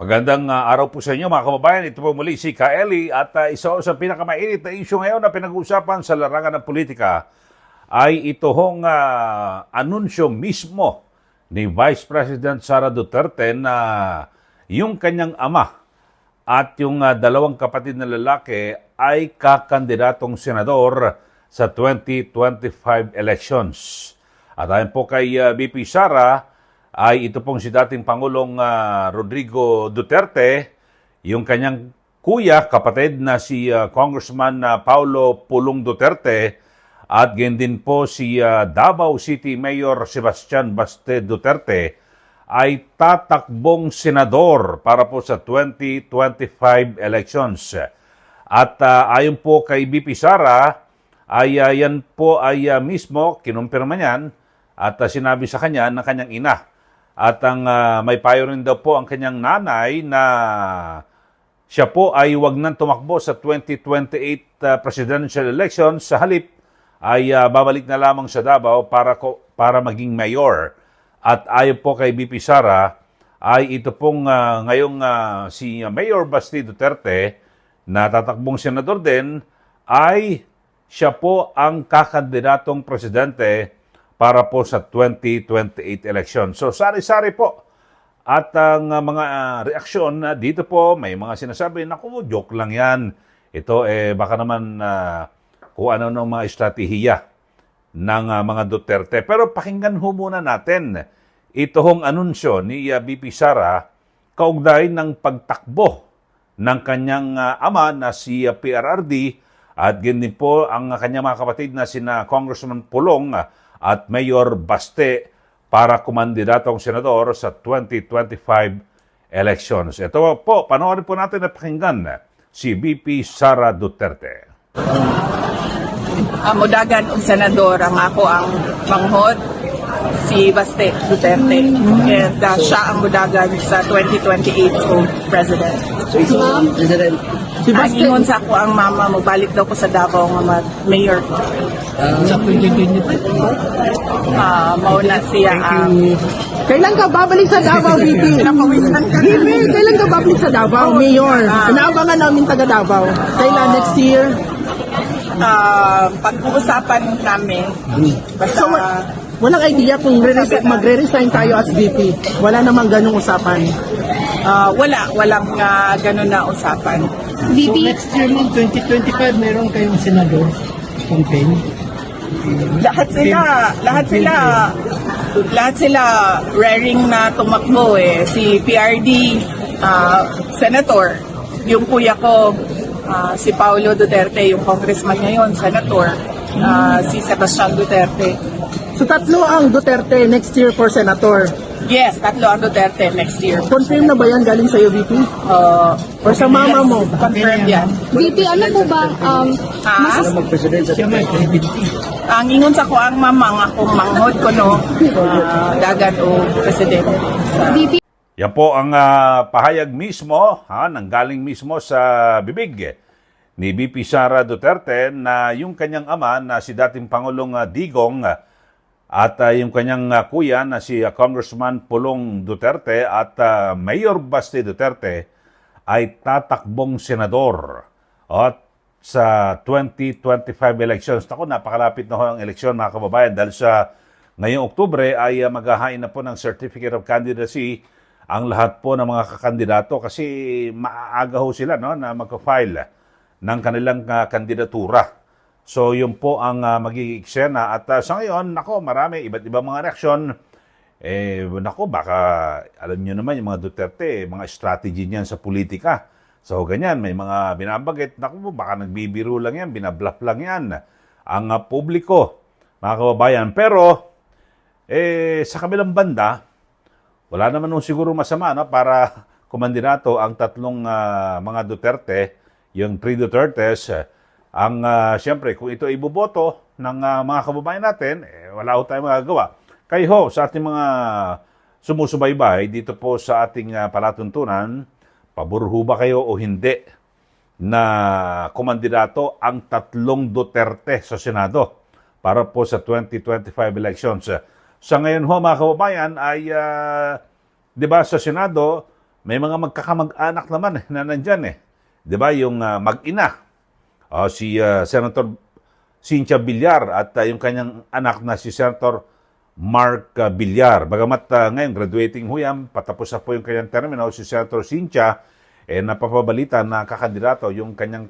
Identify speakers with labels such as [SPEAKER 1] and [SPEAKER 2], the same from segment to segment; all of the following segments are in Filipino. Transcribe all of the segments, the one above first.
[SPEAKER 1] Magandang araw po sa inyo mga kababayan. Ito po muli si Kaeli at isa sa pinakamainit na isyu ngayon na pinag-uusapan sa larangan ng politika ay ito hong anunsyo mismo ni Vice President Sara Duterte na yung kanyang ama at yung dalawang kapatid na lalaki ay kakandidatong senador sa 2025 elections. At ayon po kay VP Sara, ay ito pong si dating Pangulong Rodrigo Duterte, yung kanyang kuya, kapatid na si Congressman Paulo Pulong Duterte, at ganyan din po si Davao City Mayor Sebastian Baste Duterte, ay tatakbong senador para po sa 2025 elections. At ayon po kay VP Sara, ay yan po ay mismo kinumpirma niyan at sinabi sa kanya ng kanyang ina. At ang may payo rin daw po ang kanyang nanay na siya po ay wag nang tumakbo sa 2028 presidential elections. Sa halip ay babalik na lamang sa Davao para maging mayor. At ayon po kay VP Sara, ay ito pong ngayong si Mayor Basti Duterte na tatakbong senador din ay siya po ang kakandidatong presidente para po sa 2028 election. So, sari-sari po. At ang mga reaksyon dito po, may mga sinasabi, naku, joke lang yan. Ito, baka naman kung ano ng mga estratehiya ng mga Duterte. Pero pakinggan ho muna natin ito hong anunsyo ni VP Sara kaugnay ng pagtakbo ng kanyang ama na si PRRD at ganyan po ang kanyang mga kapatid na sina Congressman Pulong at Mayor Baste para kumandidatong senador sa 2025 elections. Ito po, panoorin po natin at pakinggan si VP Sara Duterte.
[SPEAKER 2] Mudagan og senador ang ako ang manghod si Baste Duterte and siya ang mudagan sa 2028 president.
[SPEAKER 3] President.
[SPEAKER 2] Si Baste, ingon sa ako ang mama, magbalik daw ko sa Davao nga mayor ko.
[SPEAKER 3] Sa 2025.
[SPEAKER 2] Mauna siya ang...
[SPEAKER 4] Kailan ka babalik sa Davao, VP?
[SPEAKER 2] Pinapawisan ka
[SPEAKER 4] VP, kailan ka babalik sa Davao, Mayor? Inaabangan namin taga Davao. Kailan next year?
[SPEAKER 2] Pag-uusapan namin, basta...
[SPEAKER 4] So, walang idea kung magre-resign tayo as VP. Wala namang ganung usapan.
[SPEAKER 2] walang ganun na usapan.
[SPEAKER 3] So next year ng 2025, meron kayong senador campaign.
[SPEAKER 2] Lahat sila raring na tumakbo Si PRD, senator. Yung kuya ko, si Paulo Duterte, yung congressman ngayon, senator. Si Sebastian Duterte.
[SPEAKER 4] So tatlo ang Duterte next year for senator.
[SPEAKER 2] Yes, tatlo ang Duterte next year.
[SPEAKER 4] Confirm na ba yan galing sa'yo, VP? Or sa mama mo?
[SPEAKER 2] Confirm yan.
[SPEAKER 5] VP, ano po ba,
[SPEAKER 3] Mag-president siya may credibility.
[SPEAKER 2] Ang ingon sa ko ang mamang akong manghod ko no, dagan o presidente.
[SPEAKER 5] VP,
[SPEAKER 1] Yan po ang pahayag mismo, nanggaling mismo sa bibig ni VP Sara Duterte na yung kanyang ama na si dating Pangulong Digong at yung kanyang kuya na si Congressman Pulong Duterte at Mayor Baste Duterte ay tatakbong senador at sa 2025 elections. Naku, napakalapit na ho ang eleksyon mga kababayan dahil sa ngayong Oktubre ay maghahain na po ng Certificate of Candidacy ang lahat po ng mga kakandidato kasi maaga ho sila na mag-file ng kanilang kandidatura. So yun po ang magiging eksena at sa ngayon, marami iba't ibang mga reaksyon. Baka alam niyo naman yung mga Duterte, mga strategy niyan sa politika. So ganyan, may mga binabagit, baka nagbibiro lang yan, binabluff lang yan ang publiko, mga kababayan. Pero sa kabilang banda, wala naman siguro masama para kumandidato ang tatlong mga Duterte, yung 3 Dutertes. Ang siyempre, kung ito iboboto ng mga kababayan natin, wala ho tayong magagawa. Kayo sa ating mga sumusubaybay dito po sa ating palatuntunan, pabor ho ba kayo o hindi na kumandidato ang tatlong Duterte sa Senado para po sa 2025 elections? Sa ngayon ho mga kababayan ay, di ba sa Senado, may mga magkakamag-anak naman na nandyan eh. Di ba? Yung mag-ina, si Senator Cynthia Villar at yung kanyang anak na si Senator Mark Villar. Bagamat ngayon, graduating ho yan, patapos na po yung kanyang termino, si Senator Cynthia, napapabalita na kakandidato yung kanyang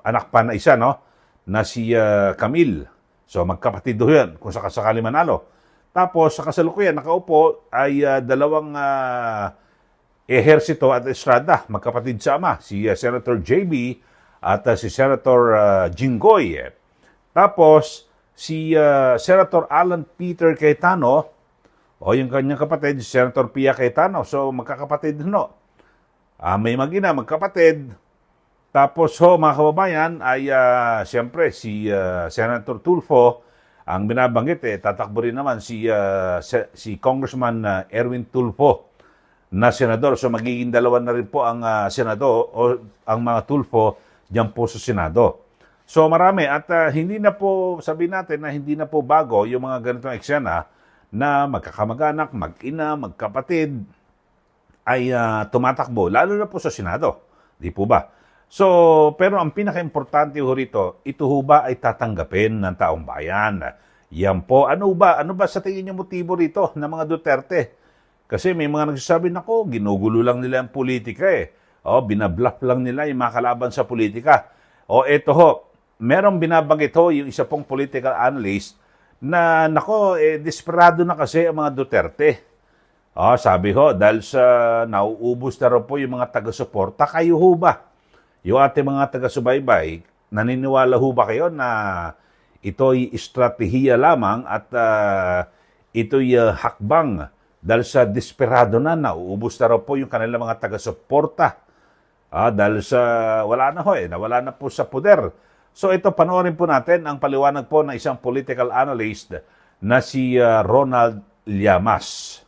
[SPEAKER 1] anak pa na isa, no? Na si Camille. So magkapatid ho yan, kung sakasakali manalo. Tapos sa kasalukuyan, nakaupo ay dalawang ehersito at estrada, magkapatid sa ama, si Senator JB at si Senator Jinggoy. Tapos, si Senator Alan Peter Cayetano, o yung kanyang kapatid, si Senator Pia Cayetano. So, magkakapatid no. May mag-ina, magkapatid. Tapos, mga kababayan, ay siyempre, si Senator Tulfo, ang binabanggit, tatakbo rin naman si Congressman Erwin Tulfo na senador. So, magiging dalawa na rin po ang senador o ang mga Tulfo diyan po sa Senado. So marami at hindi na po, sabihin natin na hindi na po bago yung mga ganitong eksena na magkakamag-anak, mag-ina, magkapatid ay tumatakbo, lalo na po sa Senado. Di po ba? So, pero ang pinaka-importante ho rito, ito ho ba ay tatanggapin ng taong bayan? Yan po. Ano ba sa tingin niyo motibo rito ng mga Duterte? Kasi may mga nagsasabi, nako, ginugulo lang nila ang politika eh. Binabluff lang nila yung mga kalaban sa politika. Eto ho, merong binabanggit ho yung isa pong political analyst na, nako, desperado na kasi ang mga Duterte. Sabi ho, dahil sa nauubos na raw po yung mga taga-suporta, kayo ho ba? Yung ating mga taga-subaybay, naniniwala ho ba kayo na ito'y estratehiya lamang at ito'y hakbang dahil sa desperado na nauubos na raw po yung kanilang mga taga-suporta? Dahil sa wala na ho nawala na po sa poder. So ito, panoorin po natin ang paliwanag po ng isang political analyst na si Ronald Llamas.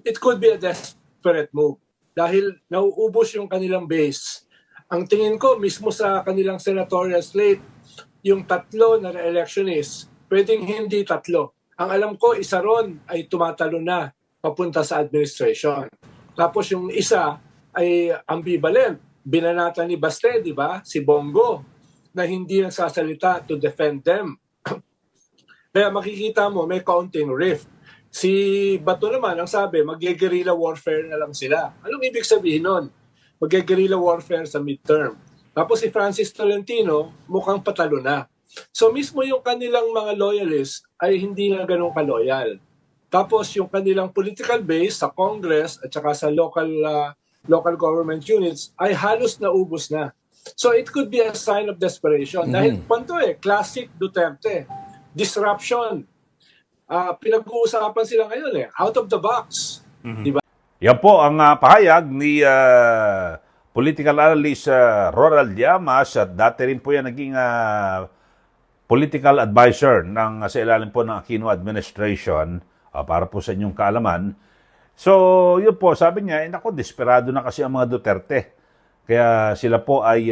[SPEAKER 6] It could be a desperate move dahil nauubos yung kanilang base. Ang tingin ko mismo sa kanilang senatorial slate, yung tatlo na re-electionist, pwedeng hindi tatlo. Ang alam ko, isa ron ay tumatalo na papunta sa administration. Tapos yung isa ay ambivalent. Binanata ni Baste, di ba? Si Bongo, na hindi nagsasalita to defend them. Kaya makikita mo, may kaunting rift. Si Bato naman, ang sabi, mag-guerrilla warfare na lang sila. Anong ibig sabihin nun? Mag-guerrilla warfare sa midterm. Tapos si Francis Tolentino, mukhang patalo na. So mismo yung kanilang mga loyalists ay hindi na ganun kaloyal. Tapos yung kanilang political base sa Congress at saka sa local government units ay halos naubos na. So it could be a sign of desperation. Dahil panto classic Duterte. Disruption. Pinag-uusapan sila ngayon out of the box. Diba?
[SPEAKER 1] Yan po ang pahayag ni political analyst Ronald Llamas at dati rin po yan naging political advisor ng sa ilalim po ng Aquino administration para po sa inyong kaalaman. So, yun po, sabi niya, nako, desperado na kasi ang mga Duterte. Kaya sila po ay,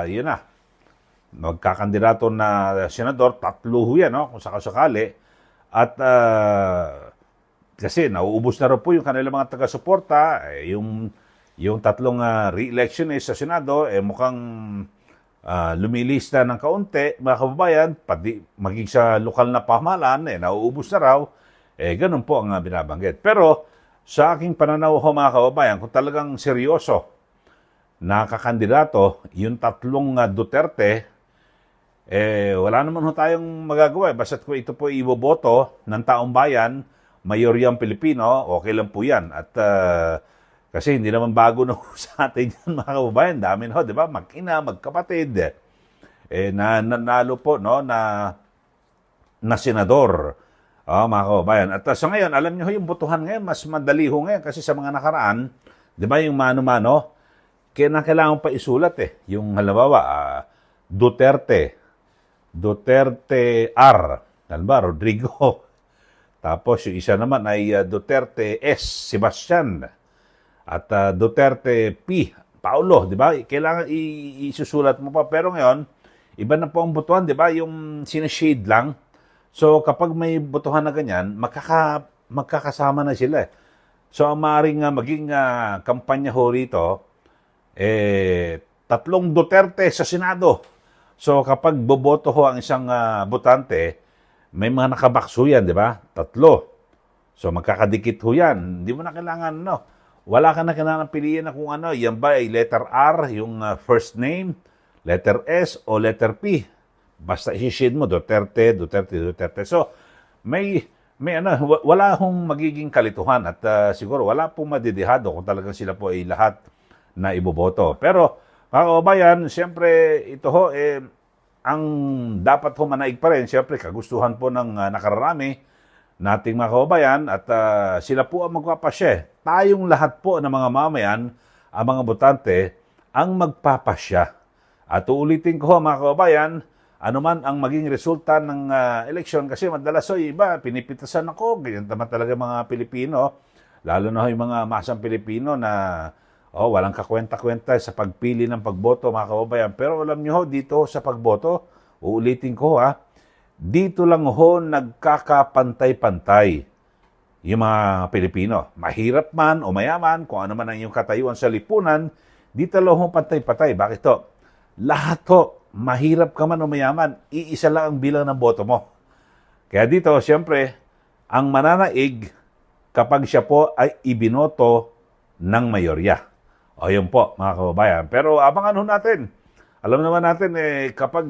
[SPEAKER 1] yun na, magkakandidato na senador, tatlo ho yan, no, kung sakasakali. At kasi nauubos na rin po yung kanilang mga taga-suporta, yung tatlong re-election sa Senado, mukhang lumilista ng kaunti, mga kababayan, pati maging sa lokal na pamahalaan, nauubos na raw, ganun po ang binabanggit. Pero sa aking pananaw ho, mga kababayan, kung talagang seryoso na kakandidato, yung tatlong Duterte, wala naman ho tayong magagawa. Basta't kung ito po iboboto ng taong bayan, mayoryang Pilipino, okay lang po yan. At kasi hindi naman bago na sa atin yan, mga kababayan. Dami ho, di ba? Mag-ina, magkapatid. Nanalo po, no, na senador. Mga kababayan. At sa ngayon, alam niyo yung botohan ngayon, mas madali ho ngayon kasi sa mga nakaraan, di ba yung mano-mano, kailangan pa isulat Yung halimbawa, Duterte R. Halimbawa, Rodrigo. Tapos yung isa naman ay Duterte S. Sebastian. At Duterte P. Paulo, di ba? Kailangan isusulat mo pa. Pero ngayon, iba na po ang botohan, di ba? Yung sinashade lang. So, kapag may botohan na ganyan, magkakasama na sila. So ang maaaring maging kampanya ho rito, tatlong Duterte sa Senado. So kapag boboto ho ang isang botante, may mga nakabakso yan, di ba? Tatlo. So magkakadikit ho yan. Hindi mo na kailangan, no? Wala ka na kailangan piliin na kung ano. Yan ba ay letter R, yung first name, letter S, o letter P. Basta isi-shade mo, Duterte, Duterte, Duterte. So, wala hong magiging kalituhan at siguro wala pong madidihado kung talagang sila po ay lahat na iboboto. Pero, mga kababayan, siyempre, ito ho, ang dapat ho manaig pa rin, siyempre, kagustuhan po ng nakararami nating mga kababayan at sila po ang magpapasya. Tayong lahat po ng mga mamayan, ang mga botante, ang magpapasya. At uulitin ko mga kababayan, ano man ang maging resulta ng eleksyon, kasi madalas iba, pinipitasan ako, ganyan naman talaga mga Pilipino, lalo na yung mga masang Pilipino na walang kakwenta-kwenta sa pagpili ng pagboto mga kababayan. Pero alam nyo dito sa pagboto, uulitin ko dito lang nagkakapantay-pantay yung mga Pilipino. Mahirap man o mayaman, kung ano man ang iyong katayuan sa lipunan, dito lang pantay-pantay. Bakit to? Lahat mahirap ka man o mayaman, iisa lang ang bilang ng boto mo. Kaya dito, siyempre, ang mananaig kapag siya po ay ibinoto ng mayorya. O yun po, mga kababayan. Pero abangan natin. Alam naman natin, kapag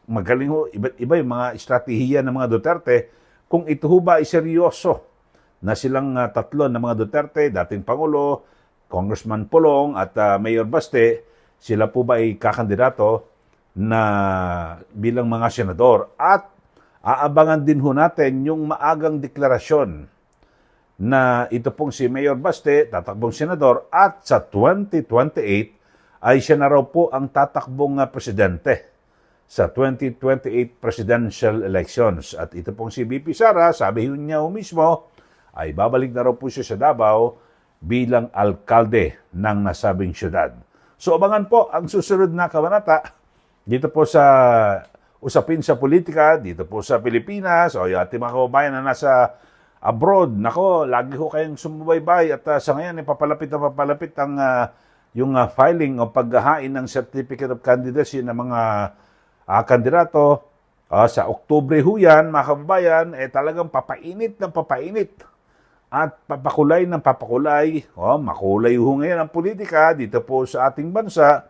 [SPEAKER 1] magaling iba yung mga estratehiya ng mga Duterte, kung ito ba ay seryoso na silang tatlo na mga Duterte, dating Pangulo, Congressman Pulong at Mayor Baste, sila po ba ay kakandidato na bilang mga senador? At aabangan din natin yung maagang deklarasyon na ito pong si Mayor Baste, tatakbong senador, at sa 2028 ay siya na raw po ang tatakbong presidente sa 2028 presidential elections. At ito pong si BP Sara, sabi niya mismo, ay babalik na raw po siya sa Davao bilang alkalde ng nasabing syudad. So abangan po ang susunod na kabanata dito po sa usapin sa politika, dito po sa Pilipinas, o yung ating mga kababayan na nasa abroad. Nako, lagi ko kayong sumubaybay at sa ngayon, papalapit na papalapit ang yung filing o paghahain ng Certificate of Candidacy ng mga kandidato. Sa Oktubre yan, mga kababayan, talagang papainit ng papainit at papakulay ng papakulay. Makulay ngayon ang politika dito po sa ating bansa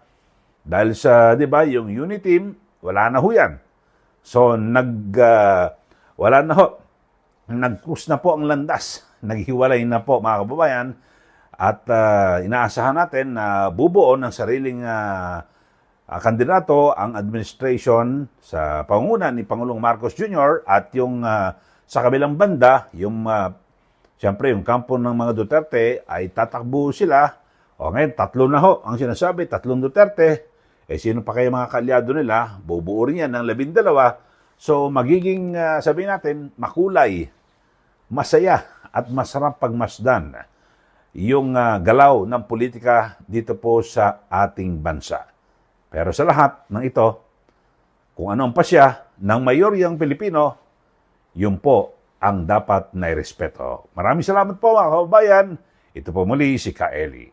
[SPEAKER 1] dahil sa, di ba, yung unity team, wala na yan. So, wala na nag-cruise na po ang landas. Naghiwalay na po, mga kababayan. At inaasahan natin na bubuo ng sariling kandidato ang administration sa pangunguna ni Pangulong Marcos Jr. at yung sa kabilang banda, siyempre yung kampo ng mga Duterte ay tatakbo sila. Ngayon, tatlo na ang sinasabi, tatlong Duterte. Sino pa kayo mga kaalyado nila? Bubuo rin yan ng 12. So, magiging, sabihin natin, makulay, masaya at masarap pagmasdan yung galaw ng politika dito po sa ating bansa. Pero sa lahat ng ito, kung ano ang pasya ng mayoryang Pilipino, yun po ang dapat na irespeto. Maraming salamat po mga kababayan. Ito po muli si Ka Eli.